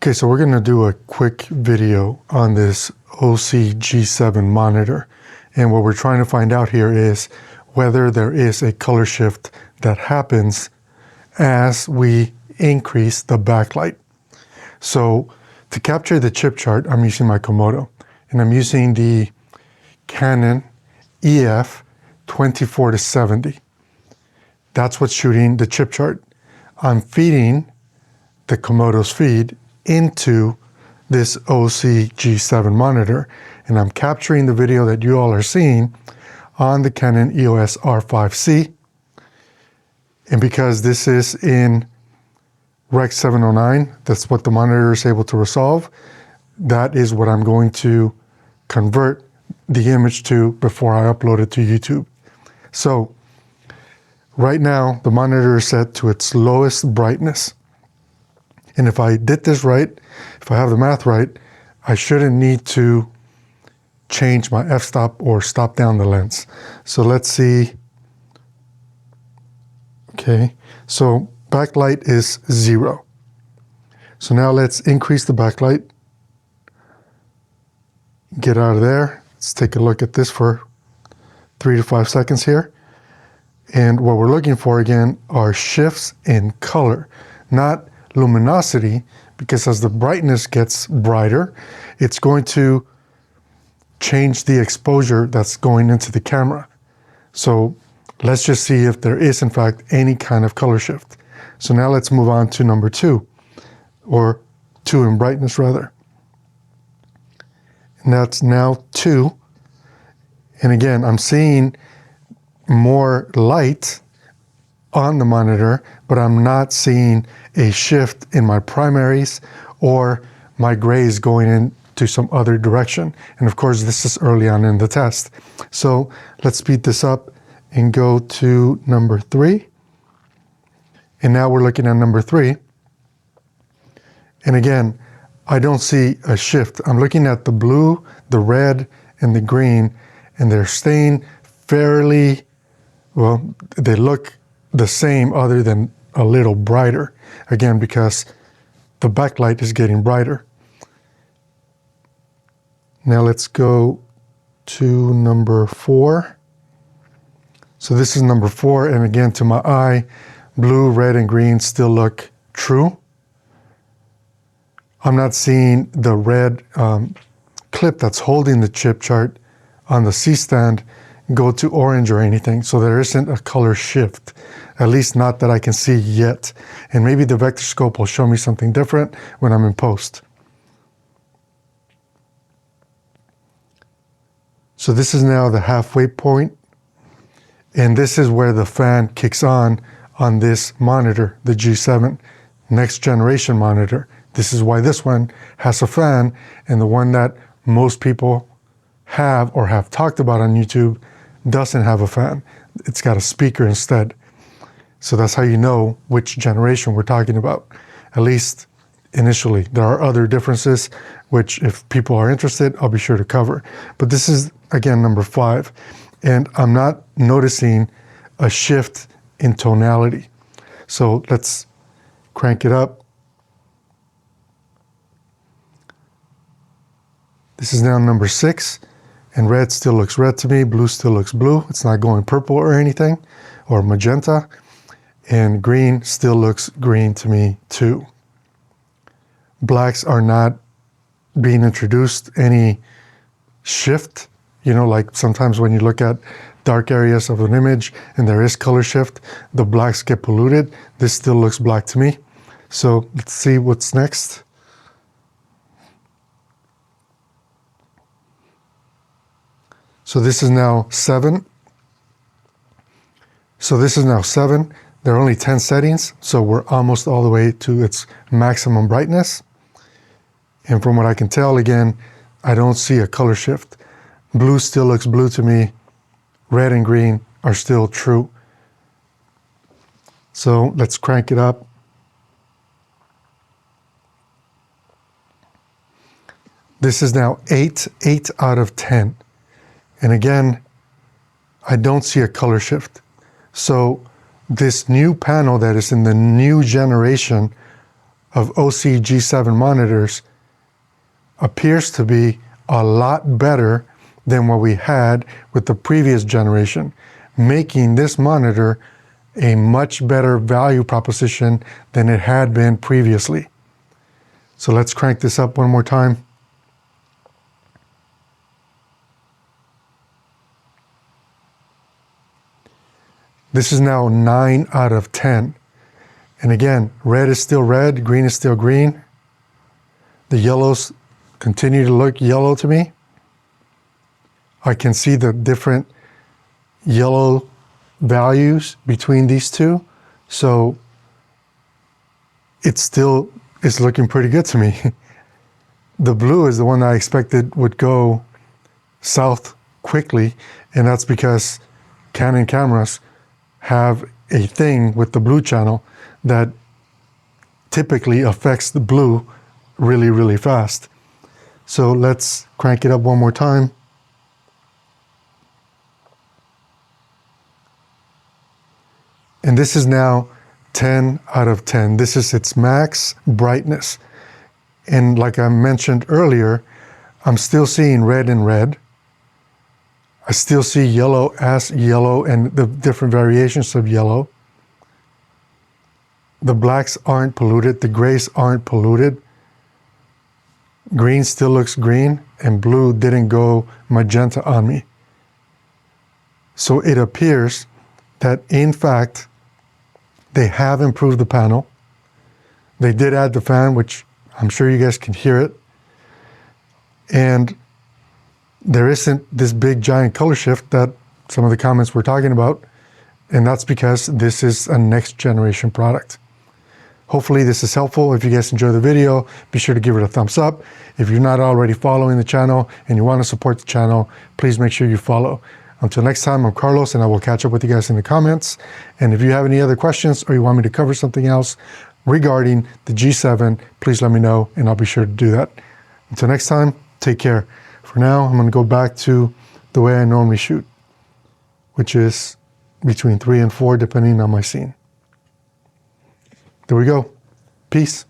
Okay, so we're gonna do a quick video on this OSEE G7 monitor. And what we're trying to find out here is whether there is a color shift that happens as we increase the backlight. So to capture the chip chart, I'm using my Komodo, and I'm using the Canon EF 24-70. That's what's shooting the chip chart. I'm feeding the Komodo's feed into this OSEE G7 monitor, and I'm capturing the video that you all are seeing on the Canon EOS R5C. And because this is in Rec 709, that's what the monitor is able to resolve. That is what I'm going to convert the image to before I upload it to YouTube. So right now, the monitor is set to its lowest brightness. And if I did this right, if I have the math right, I shouldn't need to change my f-stop or stop down the lens. So let's see. Okay, so backlight is 0. So now let's increase the backlight. Get out of there. Let's take a look at this for 3 to 5 seconds here. And what we're looking for again are shifts in color, not luminosity, because as the brightness gets brighter, it's going to change the exposure that's going into the camera. So let's just see if there is in fact any kind of color shift. So now let's move on to number 2, or 2 in brightness rather. And that's now 2. And again, I'm seeing more light on the monitor, but I'm not seeing a shift in my primaries or my grays going into some other direction. And of course, this is early on in the test. So let's speed this up and go to number 3. And now we're looking at number 3. And again, I don't see a shift. I'm looking at the blue, the red, and the green, and they're staying fairly, well, they look the same other than a little brighter. Again, because the backlight is getting brighter. Now let's go to number 4. So this is number 4, and again, to my eye, blue, red, and green still look true. I'm not seeing the red clip that's holding the chip chart on the C-stand go to orange or anything, so there isn't a color shift, at least not that I can see yet. And maybe the vector scope will show me something different when I'm in post. So this is now the halfway point, and this is where the fan kicks on this monitor, the G7 next generation monitor. This is why this one has a fan, and the one that most people have or have talked about on YouTube doesn't have a fan. It's got a speaker instead. So that's how you know which generation we're talking about, at least initially. There are other differences, which if people are interested, I'll be sure to cover. But this is, again, number 5. And I'm not noticing a shift in tonality. So let's crank it up. This is now number 6. And red still looks red to me, blue still looks blue. It's not going purple or anything, or magenta. And green still looks green to me too. Blacks are not being introduced any shift. You know, like sometimes when you look at dark areas of an image and there is color shift, the blacks get polluted. This still looks black to me. So let's see what's next. So this is now 7. So this is now 7. There are only 10 settings, so we're almost all the way to its maximum brightness. And from what I can tell, again, I don't see a color shift. Blue still looks blue to me. Red and green are still true. So let's crank it up. This is now 8 out of 10. And again, I don't see a color shift. So this new panel that is in the new generation of OSEE G7 monitors appears to be a lot better than what we had with the previous generation, making this monitor a much better value proposition than it had been previously. So let's crank this up one more time. This is now 9 out of 10. And again, red is still red, green is still green. The yellows continue to look yellow to me. I can see the different yellow values between these two. So it still is looking pretty good to me. The blue is the one that I expected would go south quickly, and that's because Canon cameras have a thing with the blue channel that typically affects the blue really, really fast. So let's crank it up one more time. And this is now 10 out of 10. This is its max brightness. And like I mentioned earlier, I'm still seeing red in red. I still see yellow as yellow and the different variations of yellow. The blacks aren't polluted, the grays aren't polluted. Green still looks green, and blue didn't go magenta on me. So it appears that in fact, they have improved the panel. They did add the fan, which I'm sure you guys can hear it. And there isn't this big giant color shift that some of the comments were talking about. And that's because this is a next generation product. Hopefully this is helpful. If you guys enjoy the video, be sure to give it a thumbs up. If you're not already following the channel and you want to support the channel, please make sure you follow. Until next time, I'm Carlos, and I will catch up with you guys in the comments. And if you have any other questions or you want me to cover something else regarding the G7, please let me know, and I'll be sure to do that. Until next time, take care. For now, I'm going to go back to the way I normally shoot, which is between 3 and 4, depending on my scene. There we go. Peace.